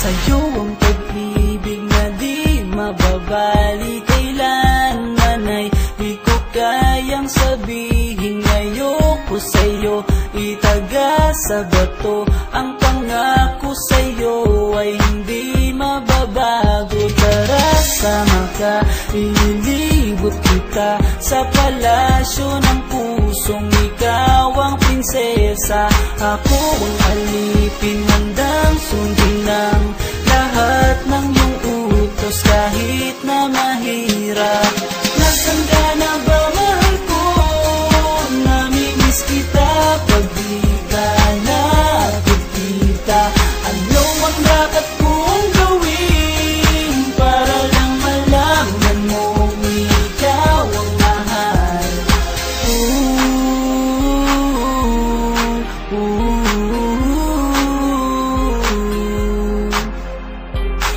Sa'yo ang pag-ibig na di mababali kailanman ay di ko kayang sabihin ayoko sa'yo. Itaga sa bato ang pangako sa'yo ay hindi mababago. Tara sama ka, ililibot kita sa palasyo ng pusong ikaw ang prinsesa. Ako ang alipin, handang sundin ng lahat ng iyong utos kahit na mahirap. Nasaan ka na ba, mahal ko? Namimiss kita pag di ka nakikita. Ano ang dapat kong gawin para lang malaman mo ikaw ang mahal?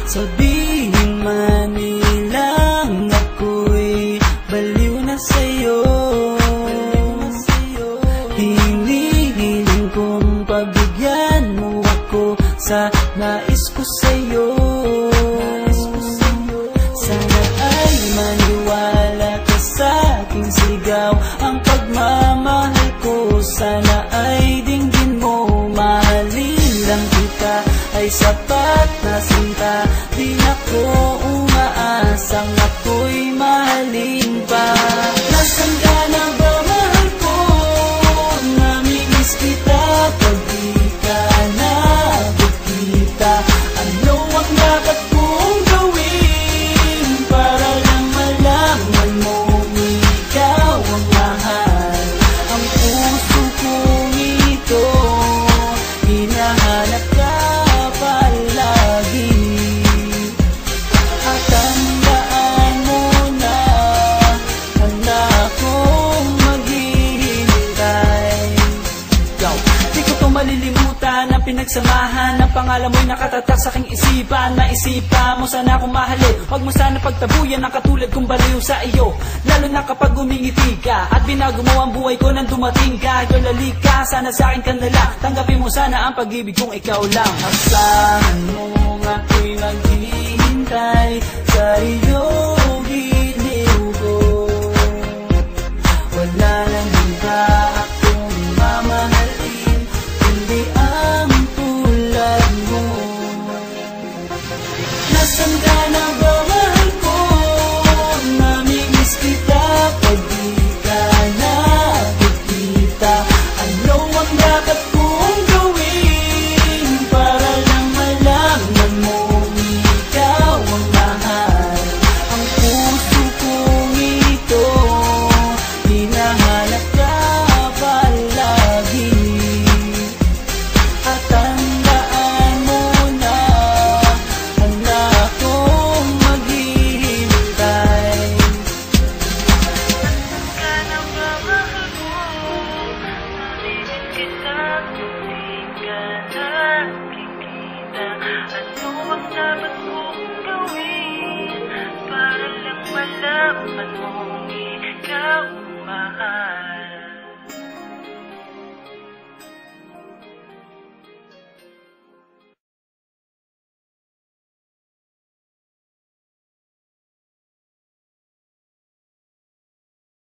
Sabihin man nilang ako'y baliw na sa'yo, hinihiling kong pabigyan mo ako sa nais ko sa'yo. Sana ay maniwala ka sa aking sigaw, ang pagmamahal ko sana ay dinggin mo. Mahalin lang kita ay sapat na sinta, di ako umaasang ako'y mahalin pa. Nasaan ka na ba, mahal ko? Namimiss kita pag di ka nakikita. Ano ang dapat kong gawin para lang malaman mo ikaw ang mahal? Ang puso kong ito hinahanap ka palagi, at tandaan mo na handa akong maghihintay. Di ko to malilimutan ang pinagsamahan ng pangalan mo'y nakatatak sa aking isipan. Naisipan mo sana akong mahalin, huwag mo sana pagtabuyan ang katulad kong baliw sa iyo. Lalo na kapag umingiti ka at binago mo ang buhay ko nang dumating ka. Ikaw lalika, sana sa akin ka na lang, tanggapin mo sana ang pag-ibig kong ikaw lang. Asahan mo ako'y maghihintay sa iyong giliw ko, wala nang iba